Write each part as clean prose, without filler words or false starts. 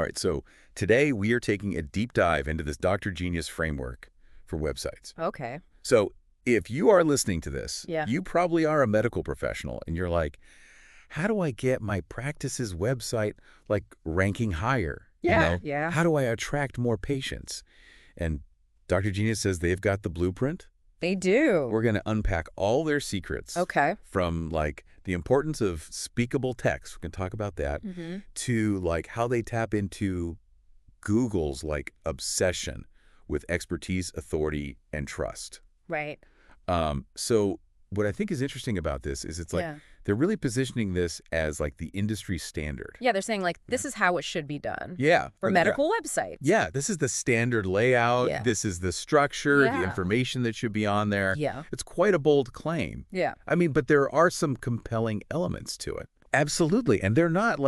right, so today we are taking a deep dive into this Dr. Genius framework for websites. Okay. So if you are listening to this, Yeah. you probably are a medical professional, and you're like, how do I get my practice's website, like, ranking higher? Yeah. Yeah. How do I attract more patients? And Dr. Genius says they've got the blueprint. They do. We're going to unpack all their secrets. Okay. From, like, the importance of speakable text, we can talk about that, to, like, how they tap into Google's, like, obsession with expertise, authority, and trust. Right. So what I think is interesting about this is it's like they're really positioning this as, like, the industry standard. Yeah, they're saying, like, this is how it should be done. Yeah. For medical websites. Yeah, this is the standard layout. Yeah. This is the structure, the information that should be on there. Yeah. It's quite a bold claim. Yeah. I mean, but there are some compelling elements to it. Absolutely. And they're not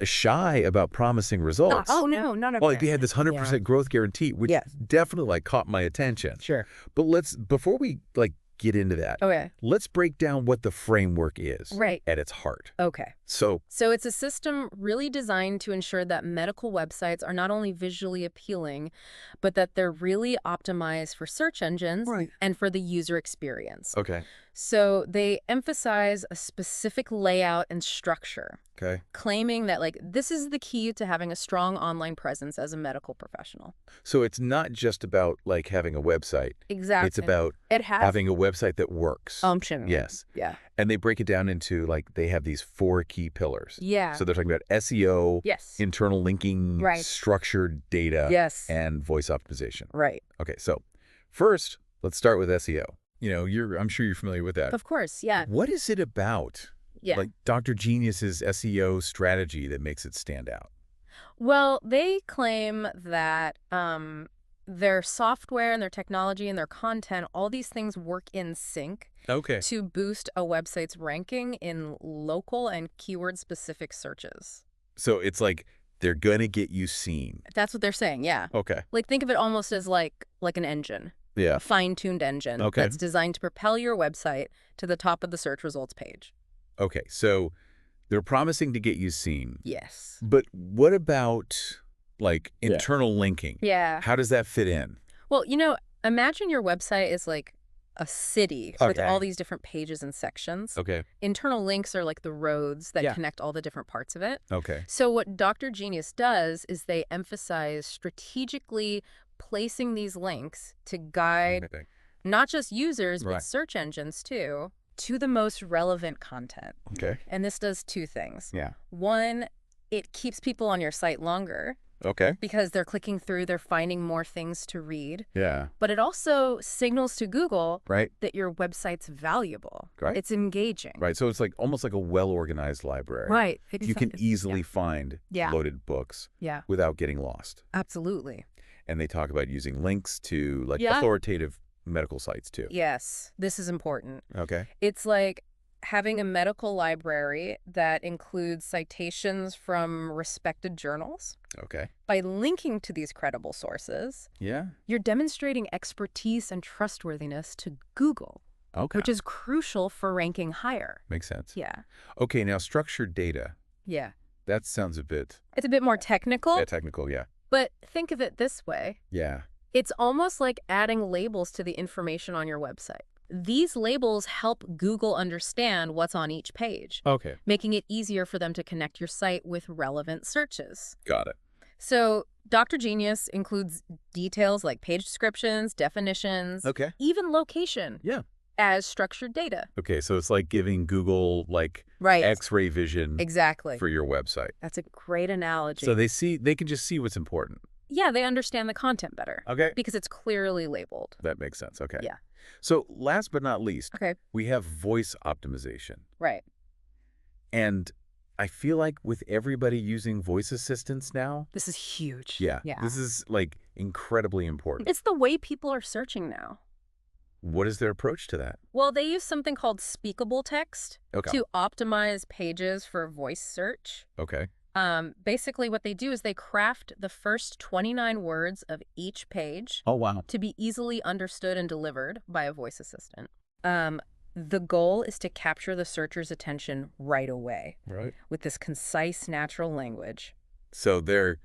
shy about promising results. Oh, no, none of Well, it. like, they had this 100% growth guarantee, which definitely, like, caught my attention. Sure. But before we, like, get into that, let's break down what the framework is at its heart. Okay. So it's a system really designed to ensure that medical websites are not only visually appealing, but that they're really optimized for search engines and for the user experience. Okay. So they emphasize a specific layout and structure, claiming that, like, this is the key to having a strong online presence as a medical professional. So it's not just about, like, having a website. Exactly. It's about having a website that works. Yes. Yeah. And they break it down into, like, they have these 4 key pillars. Yeah. So they're talking about SEO, internal linking, structured data, and voice optimization. Right. Okay, so first, let's start with SEO. I'm sure you're familiar with that. Of course, yeah. What is it about, like, Dr. Genius's SEO strategy that makes it stand out? Well, they claim that their software and their technology and their content, all these things work in sync to boost a website's ranking in local and keyword-specific searches. So it's like they're going to get you seen. That's what they're saying, yeah. Okay. Like, think of it almost as like an engine. Yeah. A fine-tuned engine that's designed to propel your website to the top of the search results page. Okay, so they're promising to get you seen. Yes. But what about, like, internal linking? Yeah. How does that fit in? Well, imagine your website is like a city with all these different pages and sections. Okay. Internal links are like the roads that connect all the different parts of it. Okay. So what Dr. Genius does is they emphasize strategically placing these links to guide not just users, but search engines too, to the most relevant content. Okay. And this does 2 things. Yeah. One, it keeps people on your site longer. Okay. Because they're clicking through, they're finding more things to read. Yeah. But it also signals to Google that your website's valuable. Right. It's engaging. Right. So it's like almost like a well-organized library. Right. You can easily find loaded books without getting lost. Absolutely. And they talk about using links to, like, authoritative medical sites too. Yes. This is important. Okay. It's like having a medical library that includes citations from respected journals. Okay. By linking to these credible sources, you're demonstrating expertise and trustworthiness to Google, which is crucial for ranking higher. Makes sense. Yeah. Okay, now structured data. Yeah. That sounds a bit... It's a bit more technical. Yeah, technical, yeah. But think of it this way. Yeah. It's almost like adding labels to the information on your website. These labels help Google understand what's on each page, making it easier for them to connect your site with relevant searches. Got it. So Dr. Genius includes details like page descriptions, definitions, even location as structured data. Okay, so it's like giving Google, like, X-ray vision for your website. That's a great analogy. So they can just see what's important. Yeah, they understand the content better. Okay. Because it's clearly labeled. That makes sense. Okay. Yeah. So last but not least, we have voice optimization. Right. And I feel like with everybody using voice assistants now... This is huge. Yeah. This is, like, incredibly important. It's the way people are searching now. What is their approach to that? Well, they use something called speakable text to optimize pages for voice search. Okay. Basically, what they do is they craft the first 29 words of each page to be easily understood and delivered by a voice assistant. The goal is to capture the searcher's attention right away with this concise, natural language. So they're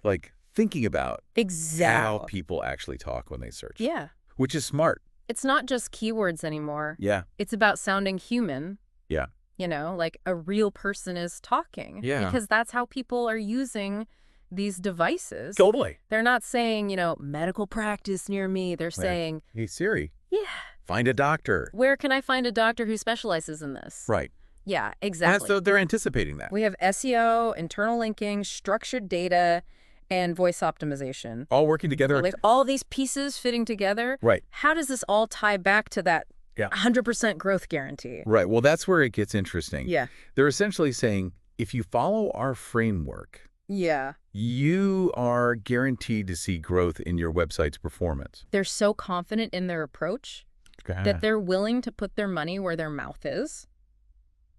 like thinking about how Exactly. people actually talk when they search. Yeah. Which is smart. It's not just keywords anymore. Yeah. It's about sounding human. Yeah. You know, like a real person is talking. Yeah. Because that's how people are using these devices. Totally. They're not saying, you know, medical practice near me. They're saying, hey, Siri. Yeah. Find a doctor. Where can I find a doctor who specializes in this? Right. Yeah, exactly. So they're anticipating that. We have SEO, internal linking, structured data, and voice optimization. All working together. Like all these pieces fitting together. Right. How does this all tie back to that 100% growth guarantee? Right. Well, that's where it gets interesting. Yeah. They're essentially saying, if you follow our framework, you are guaranteed to see growth in your website's performance. They're so confident in their approach that they're willing to put their money where their mouth is.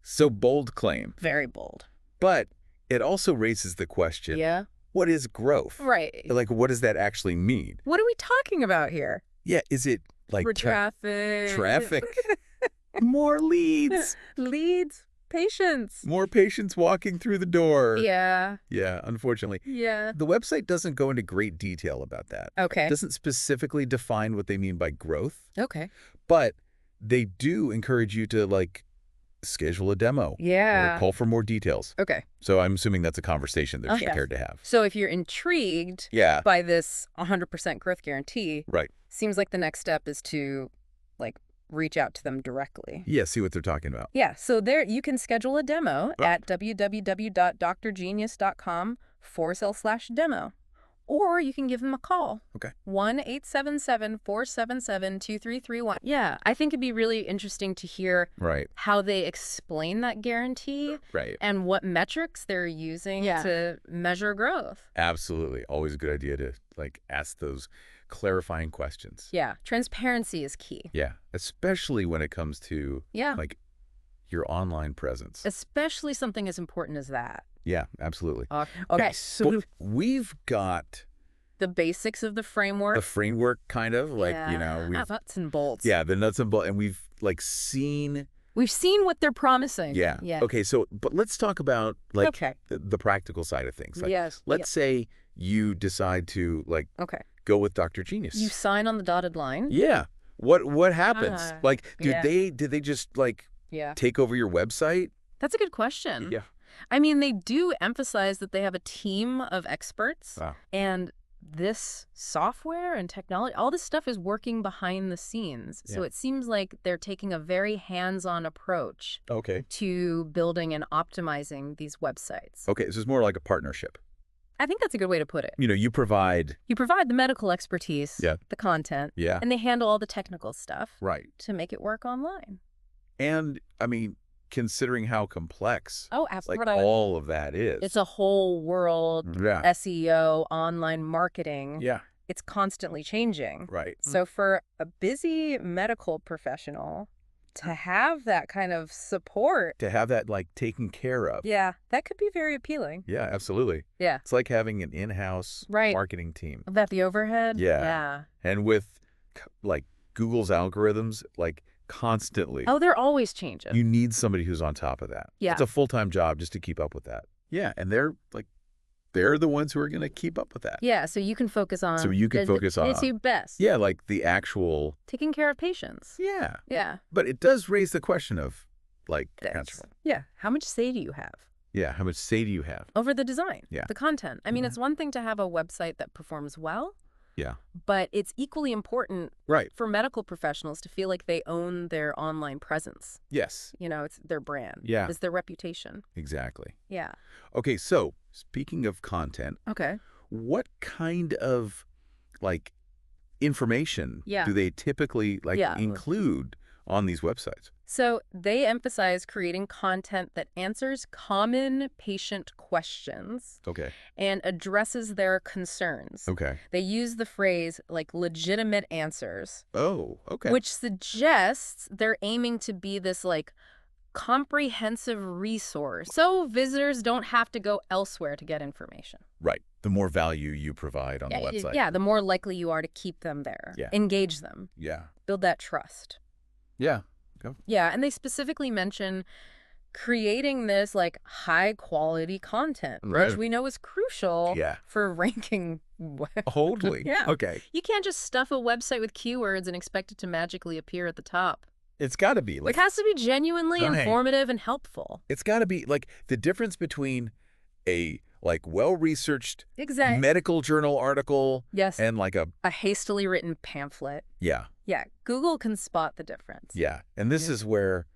So bold claim. Very bold. But it also raises the question, what is growth? Right. Like, what does that actually mean? What are we talking about here? Yeah, is it like For traffic. Traffic. More leads. Leads. Patients. More patients walking through the door. Yeah. Yeah, unfortunately. Yeah. The website doesn't go into great detail about that. Okay. It doesn't specifically define what they mean by growth. Okay. But they do encourage you to, like, schedule a demo. Yeah. Or call for more details. Okay. So I'm assuming that's a conversation they're prepared to have. So if you're intrigued by this 100% growth guarantee, seems like the next step is to, like, reach out to them directly. Yeah, see what they're talking about. Yeah, so there you can schedule a demo at www.drgenius.com/demo. Or you can give them a call. Okay. 1-877-477-2331. Yeah, I think it'd be really interesting to hear how they explain that guarantee and what metrics they're using to measure growth. Absolutely. Always a good idea to, like, ask those clarifying questions. Yeah, transparency is key. Yeah, especially when it comes to, like, your online presence. Especially something as important as that. Yeah, absolutely. Okay, so we've got the basics of the framework. The framework, kind of, like, you know. Nuts and bolts. Yeah, the nuts and bolts. And we've, like, seen... We've seen what they're promising. Yeah. Okay, so, but let's talk about, like, the practical side of things. Like, let's say you decide to, like, go with Dr. Genius. You sign on the dotted line. Yeah. What happens? Like, did they just, like, take over your website? That's a good question. Yeah. I mean, they do emphasize that they have a team of experts. Wow. And this software and technology, all this stuff is working behind the scenes. So it seems like they're taking a very hands-on approach to building and optimizing these websites. Okay, so it's more like a partnership. I think that's a good way to put it. You know, you provide the medical expertise, the content, Yeah. and they handle all the technical stuff Right. to make it work online. And, I mean, considering how complex absolutely. like all of that is. It's a whole world, SEO, online marketing. Yeah. It's constantly changing. Right. So for a busy medical professional to have that kind of support. To have that, like, taken care of. Yeah, that could be very appealing. Yeah, absolutely. Yeah. It's like having an in-house marketing team. That the overhead? Yeah. Yeah. And with, like, Google's algorithms, like, constantly. Oh, they're always changing. You need somebody who's on top of that. Yeah. It's a full-time job just to keep up with that. Yeah, and they're the ones who are going to keep up with that. Yeah, so you can focus on... So you can focus on... It's your best. Yeah, like the actual... Taking care of patients. Yeah. Yeah. But it does raise the question of, like... Yeah, how much say do you have? Yeah, how much say do you have? Over the design. Yeah. The content. I mean, it's one thing to have a website that performs well. Yeah. But it's equally important for medical professionals to feel like they own their online presence. Yes. You know, it's their brand. Yeah. It's their reputation. Exactly. Yeah. Okay, so speaking of content, what kind of, like, information do they typically, like, include on these websites? So they emphasize creating content that answers common patient questions and addresses their concerns. They use the phrase, like, legitimate answers. Oh, okay. Which suggests they're aiming to be this, like, comprehensive resource so visitors don't have to go elsewhere to get information. Right. The more value you provide on the website. Yeah, the more likely you are to keep them there. Yeah. Engage them. Yeah. Build that trust. Yeah. Yeah, and they specifically mention creating this like high quality content, Right. which we know is crucial for ranking. Totally. Yeah. Okay. You can't just stuff a website with keywords and expect it to magically appear at the top. It's got to be. Like, it has to be genuinely informative and helpful. It's got to be like the difference between a like well-researched medical journal article and like a hastily written pamphlet. Yeah. Google can spot the difference. Yeah. And this is where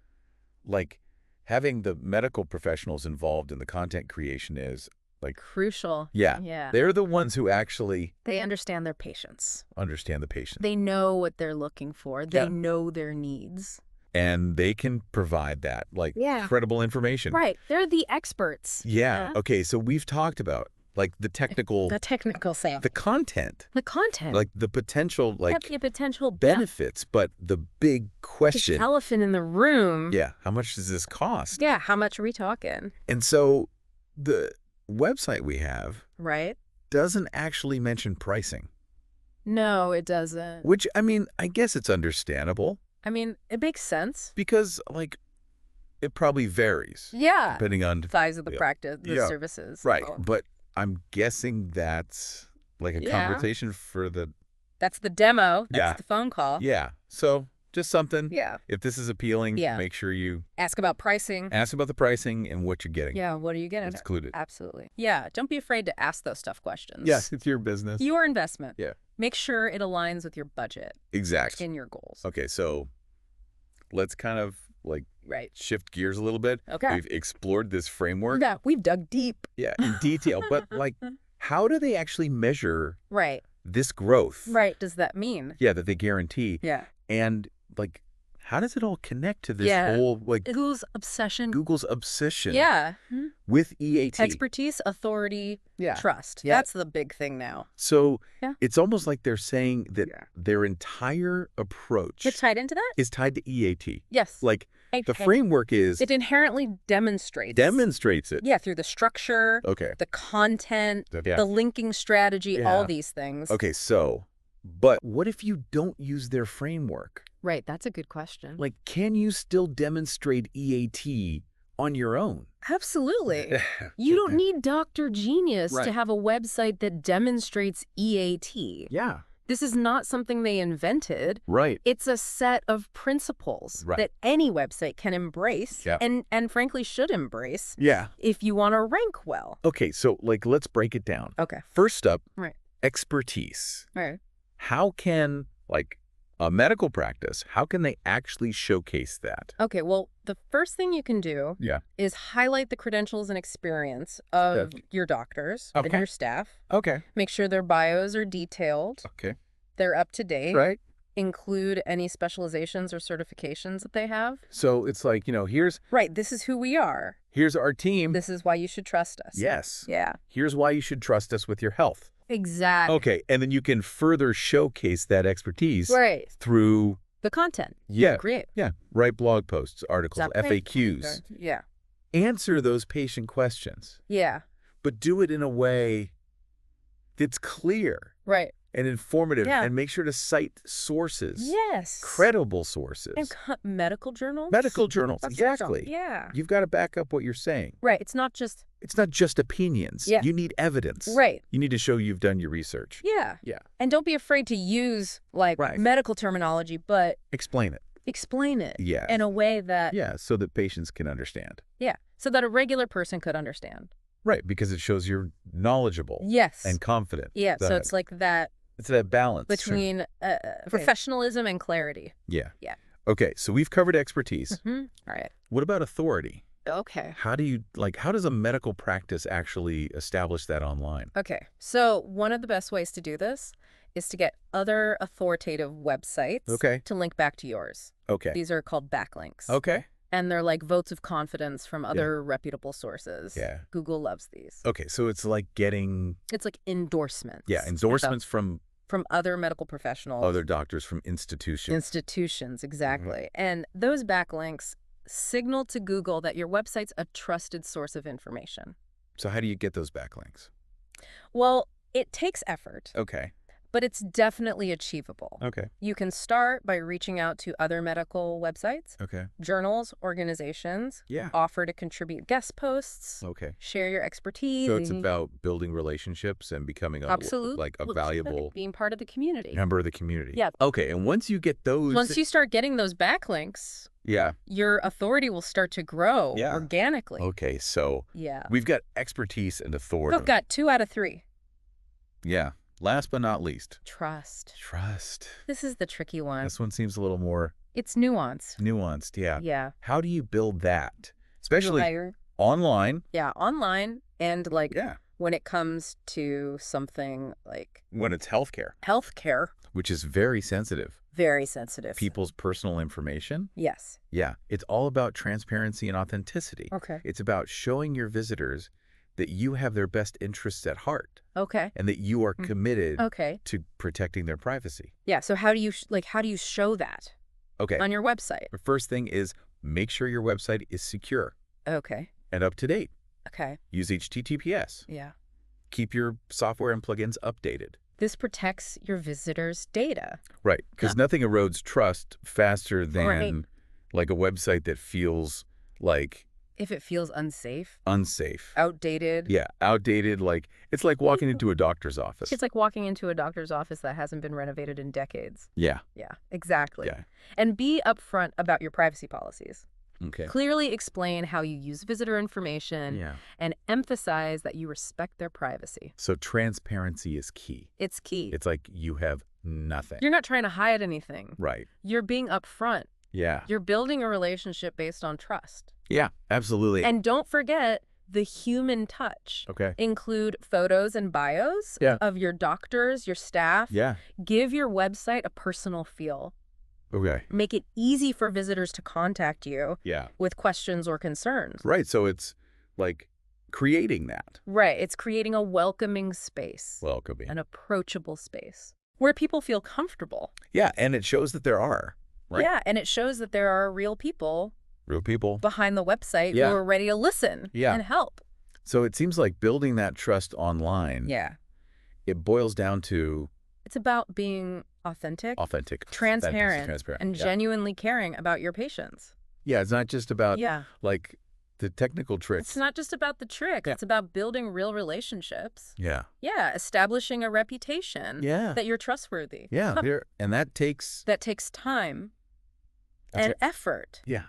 like having the medical professionals involved in the content creation is like crucial. Yeah. They're the ones who actually they understand their patients. Understand the patient. They know what they're looking for. They know their needs. And they can provide that like credible information. Right. They're the experts. Yeah. Okay, so we've talked about like the technical sale. The content. Like the potential benefits, but the big question. The elephant in the room. Yeah. How much does this cost? Yeah. How much are we talking? And so the website we have doesn't actually mention pricing. No, it doesn't. Which, I mean, I guess it's understandable. I mean, it makes sense. Because, like, it probably varies. Yeah. Depending on size of the practice, the services. Right. But I'm guessing that's like a conversation for the... That's the demo. That's the phone call. Yeah. So just something. Yeah. If this is appealing, make sure you... Ask about pricing. Ask about the pricing and what you're getting. Yeah, what are you getting? It's included. Absolutely. Yeah, don't be afraid to ask those tough questions. Yes, it's your business. Your investment. Yeah. Make sure it aligns with your budget. Exactly. In your goals. Okay, so let's kind of like shift gears a little bit. Okay. We've explored this framework. Yeah, we've dug deep. Yeah, in detail. But like, how do they actually measure this growth? Right. Does that mean? Yeah, that they guarantee. Yeah. And like, how does it all connect to this whole like Google's obsession? Yeah. With EAT. Expertise, authority, trust. Yeah. That's the big thing now. So it's almost like they're saying that their entire approach It's tied into that? is tied to EAT. Yes. Like the framework is it inherently demonstrates it. Yeah, through the structure, the content, the linking strategy, all these things. Okay, so but what if you don't use their framework? Right, that's a good question. Like, can you still demonstrate EAT on your own? Absolutely. You don't need Dr. Genius to have a website that demonstrates EAT. Yeah. This is not something they invented. Right. It's a set of principles that any website can embrace and frankly should embrace if you want to rank well. Okay, so like let's break it down. Okay. First up, expertise. Right. How can like a medical practice, how can they actually showcase that? Okay, well, the first thing you can do is highlight the credentials and experience of your doctors and your staff. Okay. Make sure their bios are detailed. Okay. They're up to date. Right. Include any specializations or certifications that they have. So it's like, you know, here's... Right, this is who we are. Here's our team. This is why you should trust us. Yes. Yeah. Here's why you should trust us with your health. Exactly. Okay, and then you can further showcase that expertise through the content you create. Yeah, write blog posts, articles, FAQs. Yeah. Answer those patient questions. Yeah. But do it in a way that's clear. Right. And informative, and make sure to cite sources. Yes. Credible sources. And medical journals? Medical journals, exactly. Yeah. You've got to back up what you're saying. Right. It's not just opinions. Yeah. You need evidence. Right. You need to show you've done your research. Yeah. Yeah. And don't be afraid to use like medical terminology, but explain it. Explain it. Yeah. In a way that so that patients can understand. Yeah. So that a regular person could understand. Right, because it shows you're knowledgeable. Yes. And confident. Yeah. So it's like that. It's that balance between professionalism and clarity. Yeah. Yeah. Okay, so we've covered expertise. All right. What about authority? Okay. How does a medical practice actually establish that online? Okay. So one of the best ways to do this is to get other authoritative websites to link back to yours. Okay. These are called backlinks. Okay. And they're like votes of confidence from other reputable sources. Yeah. Google loves these. Okay, so it's like getting... It's like endorsements. Yeah, endorsements from other medical professionals. Other doctors from institutions. Institutions, exactly. And those backlinks signal to Google that your website's a trusted source of information. So how do you get those backlinks? Well, it takes effort. Okay. but it's definitely achievable. Okay. You can start by reaching out to other medical websites, Okay. journals, organizations, Yeah. offer to contribute guest posts, Okay. share your expertise. So it's about building relationships and becoming a valuable being part of the community. member of the community. Yeah. Okay, and once you get those... Once you start getting those backlinks, yeah, your authority will start to grow organically. Okay, so yeah, we've got expertise and authority. We've got 2 out of 3. Yeah. Last but not least. Trust. Trust. This is the tricky one. This one seems a little more... It's nuanced. Nuanced, yeah. Yeah. How do you build that? Especially online. Yeah, online and when it comes to something like... When it's healthcare. Healthcare. Which is very sensitive. Very sensitive. People's personal information. Yes. Yeah. It's all about transparency and authenticity. Okay. It's about showing your visitors that you have their best interests at heart. Okay. And that you are committed to protecting their privacy. Yeah. So how do you show that on your website? The first thing is make sure your website is secure. Okay. And up to date. Okay. Use HTTPS. Yeah. Keep your software and plugins updated. This protects your visitors' data. Right. Because nothing erodes trust faster than like a website that feels like... If it feels unsafe. Unsafe. Outdated. Yeah. Outdated. It's like walking into a doctor's office. It's like walking into a doctor's office that hasn't been renovated in decades. Yeah. Yeah, exactly. Yeah. And be upfront about your privacy policies. Okay. Clearly explain how you use visitor information and emphasize that you respect their privacy. So transparency is key. It's key. It's like you have nothing. You're not trying to hide anything. Right. You're being upfront. Yeah. You're building a relationship based on trust. Yeah, absolutely. And don't forget the human touch. Okay. Include photos and bios of your doctors, your staff. Yeah. Give your website a personal feel. Okay. Make it easy for visitors to contact you with questions or concerns. Right. So it's like creating that. Right. It's creating a welcoming space. Welcoming. An approachable space where people feel comfortable. Yeah. And it shows that there are. Right? Yeah. And it shows that there are real people. Real people. Behind the website who are ready to listen and help. So it seems like building that trust online. Yeah. It boils down to... It's about being authentic, transparent, and genuinely caring about your patients. Yeah, it's not just about like the technical tricks. It's not just about the tricks. It's about building real relationships. Yeah. Yeah, establishing a reputation that you're trustworthy. Yeah, and that takes... That takes time and effort. Yeah.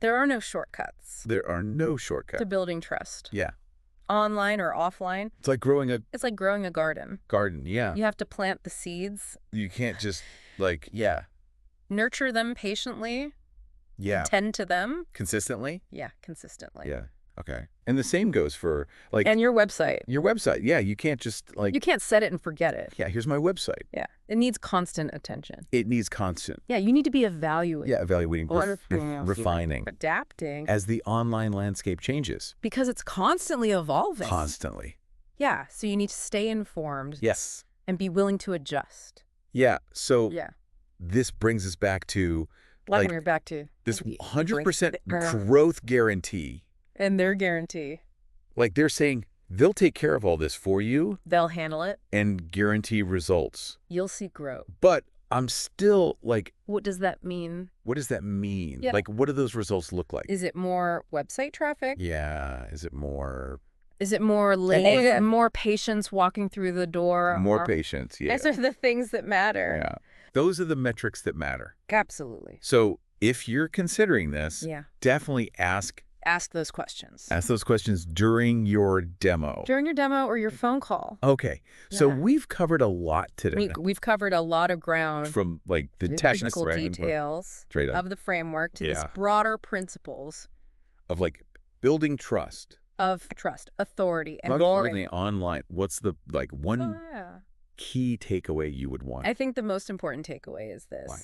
There are no shortcuts. There are no shortcuts. To building trust. Yeah. Online or offline. It's like growing a... It's like growing a garden. Garden, yeah. You have to plant the seeds. You can't just like, nurture them patiently. Yeah. Tend to them. Consistently? Yeah, consistently. Yeah. Okay. And the same goes for like... And your website. Your website. Yeah, you can't just like... You can't set it and forget it. Yeah, here's my website. Yeah. It needs constant attention. It needs constant. Yeah, you need to be evaluating. Yeah, evaluating, refining. Adapting. As the online landscape changes. Because it's constantly evolving. Constantly. Yeah, so you need to stay informed. Yes. And be willing to adjust. Yeah, so this brings us back to... Like we're back to... This 100% growth guarantee. And their guarantee. Like they're saying they'll take care of all this for you. They'll handle it. And guarantee results. You'll see growth. But I'm still like... What does that mean? What does that mean? Yeah. Like, what do those results look like? Is it more website traffic? Yeah. Is it more... Is it more more patients walking through the door? More patients, yeah. Those are the things that matter. Yeah. Those are the metrics that matter. Absolutely. So if you're considering this, definitely ask those questions. Ask those questions during your demo. During your demo or your phone call. Okay. So we've covered a lot today. We've covered a lot of ground. From like the technical details of the framework to this broader principles. Of like building trust. Of trust, authority, and authority online. What's the like one key takeaway you would want? I think the most important takeaway is this. Why?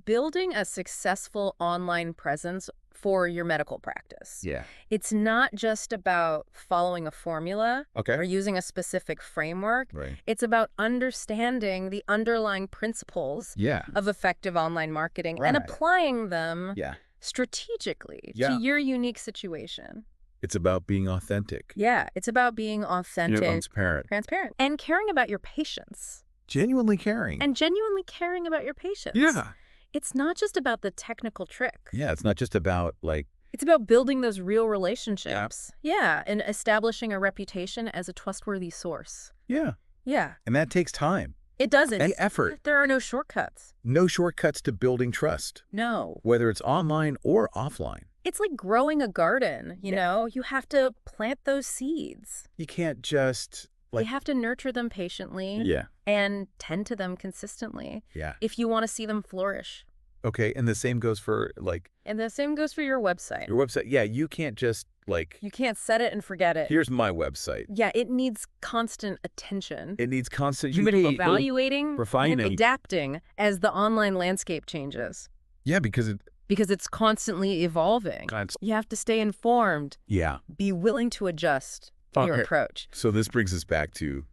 Building a successful online presence for your medical practice. Yeah. It's not just about following a formula or using a specific framework. Right. It's about understanding the underlying principles of effective online marketing and applying them strategically to your unique situation. It's about being authentic. Yeah, it's about being authentic. Transparent. And caring about your patients. Genuinely caring. And genuinely caring about your patients. Yeah. It's not just about the technical trick. Yeah, it's not just about, like... It's about building those real relationships. Yeah, and establishing a reputation as a trustworthy source. Yeah. Yeah. And that takes time. It doesn't. And effort. There are no shortcuts. No shortcuts to building trust. No. Whether it's online or offline. It's like growing a garden, you know? You have to plant those seeds. You can't just... You have to nurture them patiently. Yeah. And tend to them consistently. Yeah. If you want to see them flourish. Okay, and the same goes for, like... And the same goes for your website. Your website, yeah, you can't just, like... You can't set it and forget it. Here's my website. Yeah, it needs constant attention. It needs constant... evaluating refining. And adapting as the online landscape changes. Yeah, because it's constantly evolving. You have to stay informed. Yeah. Be willing to adjust your approach. So this brings us back to...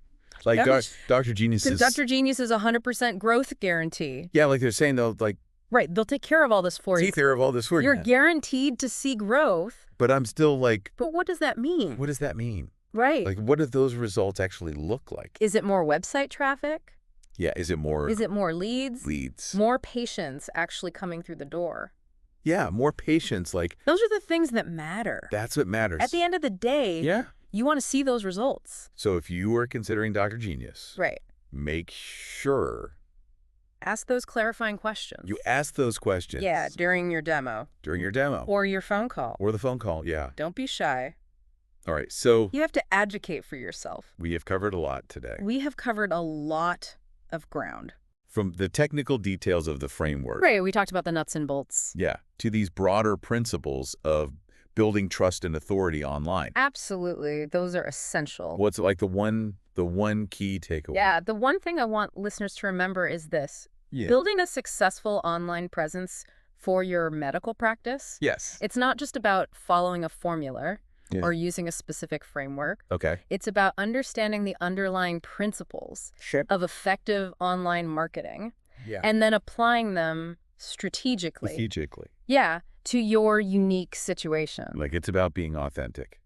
Like, Dr. Genius's... Dr. Genius is 100% growth guarantee. Yeah, like they're saying, they'll, like... Right, they'll take care of all this for you. Take care of all this for you. You're guaranteed to see growth. But I'm still like... But what does that mean? What does that mean? Right. Like, what do those results actually look like? Is it more website traffic? Yeah, is it more... Is it more leads? Leads. More patients actually coming through the door. Yeah, more patients, like... Those are the things that matter. That's what matters. At the end of the day... Yeah. You want to see those results. So if you are considering Dr. Genius... Right. Make sure... Ask those clarifying questions. You ask those questions. Yeah, during your demo. During your demo. Or your phone call. Or the phone call, yeah. Don't be shy. All right, so... You have to advocate for yourself. We have covered a lot today. We have covered a lot of ground. From the technical details of the framework. Right, we talked about the nuts and bolts. Yeah, to these broader principles of building trust and authority online. Absolutely, those are essential. What's like the one key takeaway? Yeah, the one thing I want listeners to remember is this. Yeah. Building a successful online presence for your medical practice. Yes. It's not just about following a formula or using a specific framework. Okay. It's about understanding the underlying principles of effective online marketing and then applying them strategically. Yeah, to your unique situation. Like it's about being authentic.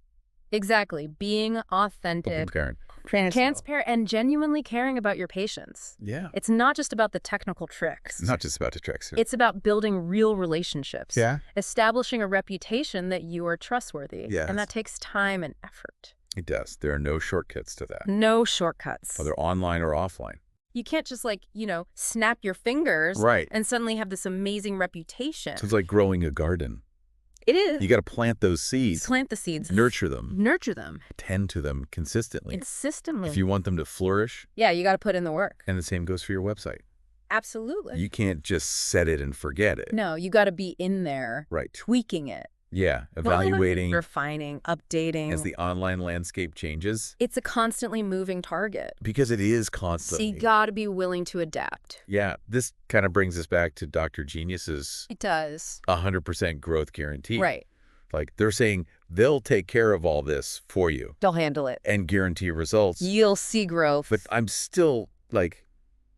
Exactly. Being authentic. Transparent and genuinely caring about your patients. Yeah. It's not just about the technical tricks. It's not just about the tricks. It's about building real relationships. Yeah. Establishing a reputation that you are trustworthy. Yes. And that takes time and effort. It does. There are no shortcuts to that. No shortcuts. Whether online or offline. You can't just like, snap your fingers and suddenly have this amazing reputation. So it's like growing a garden. It is. You got to plant those seeds. Plant the seeds. Nurture them. Nurture them. Tend to them consistently. Consistently. If you want them to flourish. Yeah, you got to put in the work. And the same goes for your website. Absolutely. You can't just set it and forget it. No, you got to be in there. Right. Tweaking it. Yeah, evaluating. Refining, updating. As the online landscape changes. It's a constantly moving target. Because it is constantly. So you got to be willing to adapt. Yeah, this kind of brings us back to Dr. Genius's. It does. 100% growth guarantee. Right. Like they're saying they'll take care of all this for you. They'll handle it. And guarantee results. You'll see growth. But I'm still like.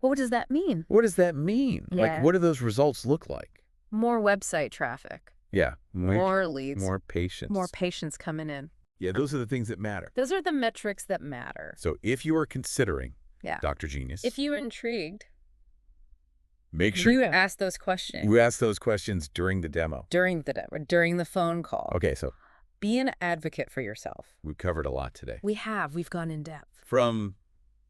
What does that mean? What does that mean? Yeah. Like, what do those results look like? More website traffic. Yeah. More leads. More patients. More patients coming in. Yeah, those are the things that matter. Those are the metrics that matter. So if you are considering Dr. Genius. If you're intrigued. Make sure you ask those questions. We ask those questions during the demo. During the demo. During the phone call. Okay, so. Be an advocate for yourself. We've covered a lot today. We have. We've gone in depth. From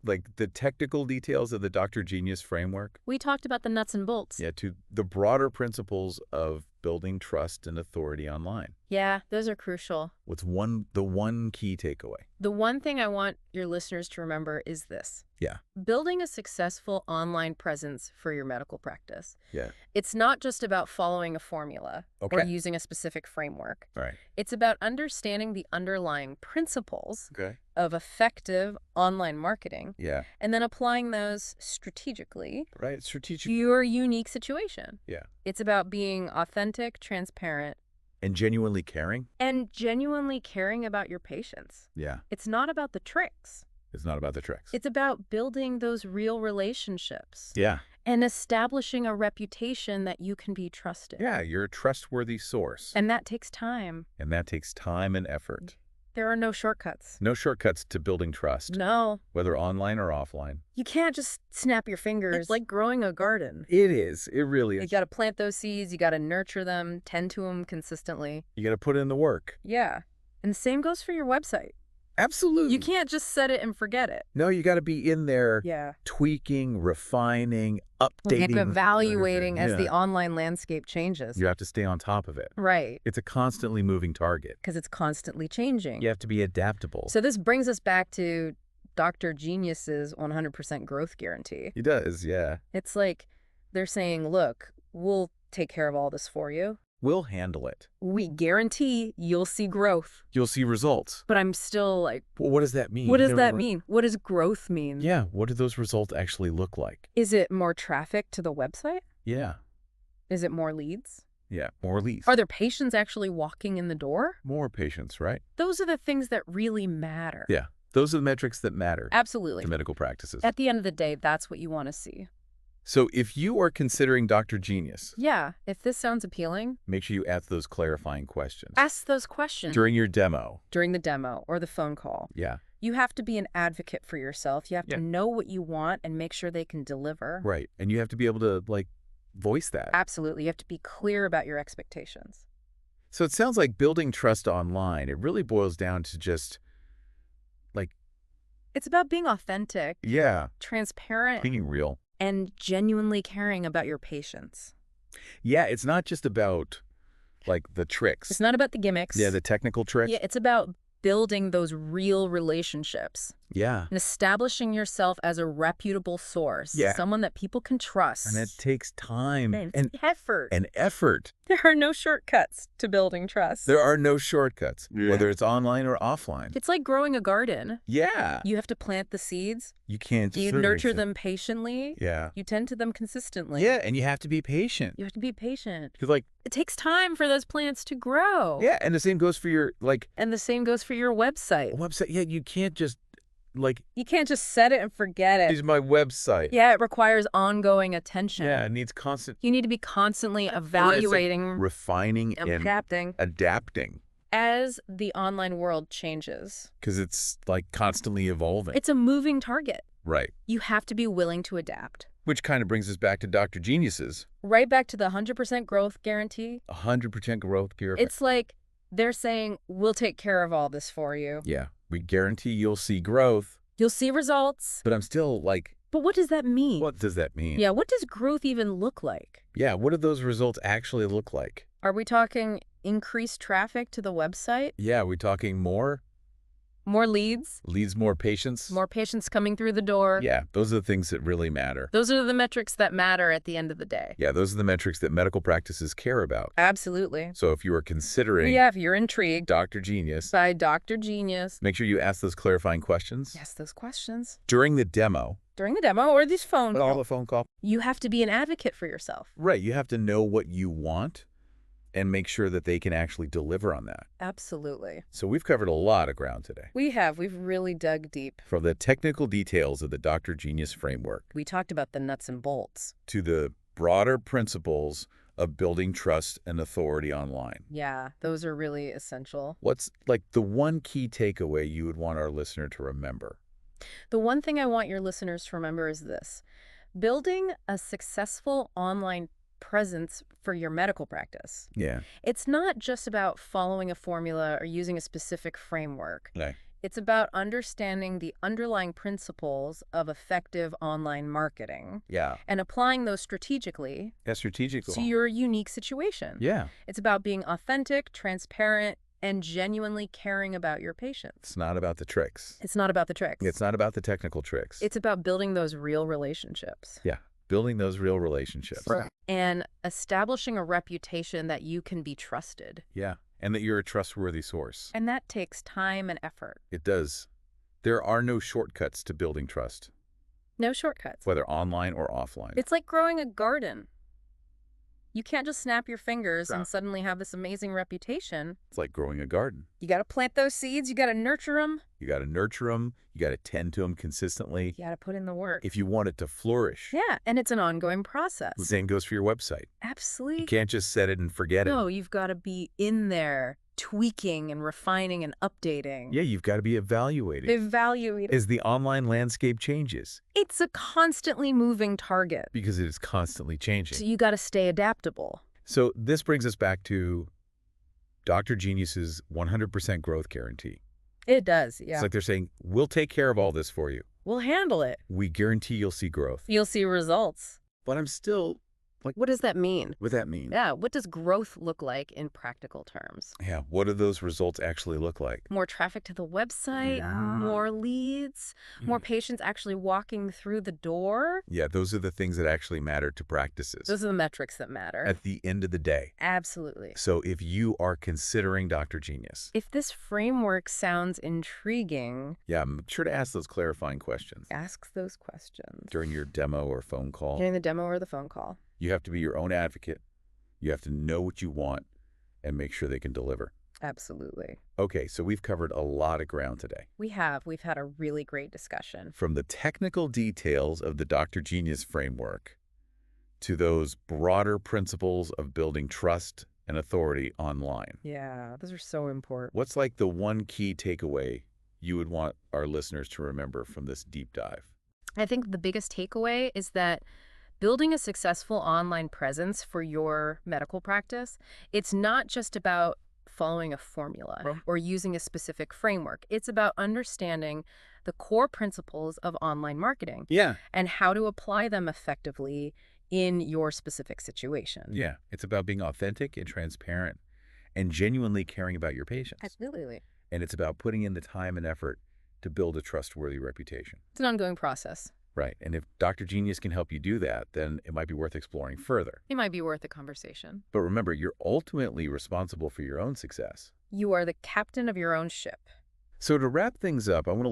like the technical details of the Dr. Genius framework. We talked about the nuts and bolts. Yeah, to the broader principles of building trust and authority online. Yeah, those are crucial. What's the one key takeaway? The one thing I want your listeners to remember is this. Yeah. Building a successful online presence for your medical practice. Yeah. It's not just about following a formula or using a specific framework. Right. It's about understanding the underlying principles of effective online marketing. Yeah. And then applying those strategically. Right. Strategic. To your unique situation. Yeah. It's about being authentic, transparent. And genuinely caring. And genuinely caring about your patients. Yeah. It's not about the tricks. It's not about the tricks. It's about building those real relationships. Yeah. And establishing a reputation that you can be trusted. Yeah, you're a trustworthy source. And that takes time. And that takes time and effort. There are no shortcuts. No shortcuts to building trust. No. Whether online or offline. You can't just snap your fingers. It's like growing a garden. It is. It really is. You got to plant those seeds. You got to nurture them, tend to them consistently. You got to put in the work. Yeah. And the same goes for your website. Absolutely. You can't just set it and forget it. No, you got to be in there tweaking, refining, updating. And evaluating as the online landscape changes. You have to stay on top of it. Right. It's a constantly moving target. Because it's constantly changing. You have to be adaptable. So this brings us back to Dr. Genius's 100% growth guarantee. It does, yeah. It's like they're saying, look, we'll take care of all this for you. We'll handle it. We guarantee you'll see growth. You'll see results. But I'm still like... Well, what does that mean? What does that mean? What does growth mean? Yeah, what do those results actually look like? Is it more traffic to the website? Yeah. Is it more leads? Yeah, more leads. Are there patients actually walking in the door? More patients, right? Those are the things that really matter. Yeah, those are the metrics that matter. Absolutely. To medical practices. At the end of the day, that's what you want to see. So if you are considering Dr. Genius... Yeah, if this sounds appealing... Make sure you ask those clarifying questions. Ask those questions. During your demo. During the demo or the phone call. Yeah. You have to be an advocate for yourself. You have to know what you want and make sure they can deliver. Right. And you have to be able to, like, voice that. Absolutely. You have to be clear about your expectations. So it sounds like building trust online, it really boils down to just, like... It's about being authentic. Yeah. Transparent. Being real. And genuinely caring about your patients. Yeah, it's not just about, like, the tricks. It's not about the gimmicks. Yeah, the technical tricks. Yeah, it's about building those real relationships. Yeah. And establishing yourself as a reputable source. Yeah. Someone that people can trust. And it takes time. And effort. And effort. There are no shortcuts to building trust. There are no shortcuts, whether it's online or offline. It's like growing a garden. Yeah. You have to plant the seeds. You can't just... You nurture them patiently. Yeah. You tend to them consistently. Yeah, and you have to be patient. You have to be patient. Because, like... It takes time for those plants to grow. Yeah, and the same goes for your, like... And the same goes for your website. Yeah, you can't just, like... You can't just set it and forget it. This is my website. Yeah, it requires ongoing attention. Yeah, it needs constant... You need to be constantly evaluating... refining and adapting. As the online world changes. Because it's, like, constantly evolving. It's a moving target. Right. You have to be willing to adapt. Which kind of brings us back to Dr. Genius's. Right back to the 100% growth guarantee. 100% growth guarantee. It's like they're saying, we'll take care of all this for you. Yeah. We guarantee you'll see growth. You'll see results. But I'm still like... But what does that mean? What does that mean? Yeah, what does growth even look like? Yeah, what do those results actually look like? Are we talking increased traffic to the website? Yeah, are we talking more? More leads? Leads, more patients? More patients coming through the door? Yeah, those are the things that really matter. Those are the metrics that matter at the end of the day. Yeah, those are the metrics that medical practices care about. Absolutely. So if you are considering... Yeah, if you're intrigued... Dr. Genius... By Dr. Genius... Make sure you ask those clarifying questions. Ask those questions. During the demo... During the demo or this phone call. Or the phone call. You have to be an advocate for yourself. Right, you have to know what you want and make sure that they can actually deliver on that. Absolutely. So we've covered a lot of ground today. We have. We've really dug deep. From the technical details of the Dr. Genius framework. We talked about the nuts and bolts. To the broader principles of building trust and authority online. Yeah, those are really essential. What's, like, the one key takeaway you would want our listener to remember? The one thing I want your listeners to remember is this. Building a successful online presence for your medical practice. Yeah. It's not just about following a formula or using a specific framework. Right. It's about understanding the underlying principles of effective online marketing. Yeah. And applying those strategically. Yeah, strategically. To your unique situation. Yeah. It's about being authentic, transparent, and genuinely caring about your patients. It's not about the tricks. It's not about the tricks. It's not about the technical tricks. It's about building those real relationships. Yeah. Building those real relationships. Right. And establishing a reputation that you can be trusted. Yeah. And that you're a trustworthy source. And that takes time and effort. It does. There are no shortcuts to building trust. No shortcuts. Whether online or offline. It's like growing a garden. You can't just snap your fingers and suddenly have this amazing reputation. It's like growing a garden. You got to plant those seeds. You got to nurture them. You got to nurture them. You got to tend to them consistently. You got to put in the work. If you want it to flourish. Yeah, and it's an ongoing process. The same goes for your website. Absolutely. You can't just set it and forget it. No, you've got to be in there tweaking and refining and updating. Yeah, you've got to be evaluating. Evaluating. As the online landscape changes. It's a constantly moving target. Because it is constantly changing. So you got to stay adaptable. So this brings us back to Dr. Genius's 100% growth guarantee. It does, yeah. It's like they're saying, we'll take care of all this for you. We'll handle it. We guarantee you'll see growth. You'll see results. But I'm still, like... What does that mean? What does that mean? Yeah, what does growth look like in practical terms? Yeah, what do those results actually look like? More traffic to the website, more leads, more patients actually walking through the door. Yeah, those are the things that actually matter to practices. Those are the metrics that matter. At the end of the day. Absolutely. So if you are considering Dr. Genius... If this framework sounds intriguing... Yeah, I'm sure to ask those clarifying questions. Ask those questions. During your demo or phone call. During the demo or the phone call. You have to be your own advocate. You have to know what you want and make sure they can deliver. Absolutely. Okay, so we've covered a lot of ground today. We have. We've had a really great discussion. From the technical details of the Dr. Genius framework to those broader principles of building trust and authority online. Yeah, those are so important. What's like the one key takeaway you would want our listeners to remember from this deep dive? I think the biggest takeaway is that building a successful online presence for your medical practice, it's not just about following a formula or using a specific framework. It's about understanding the core principles of online marketing and how to apply them effectively in your specific situation. Yeah, it's about being authentic and transparent and genuinely caring about your patients. Absolutely. And it's about putting in the time and effort to build a trustworthy reputation. It's an ongoing process. Right. And if Dr. Genius can help you do that, then it might be worth exploring further. It might be worth a conversation. But remember, you're ultimately responsible for your own success. You are the captain of your own ship. So to wrap things up, I want to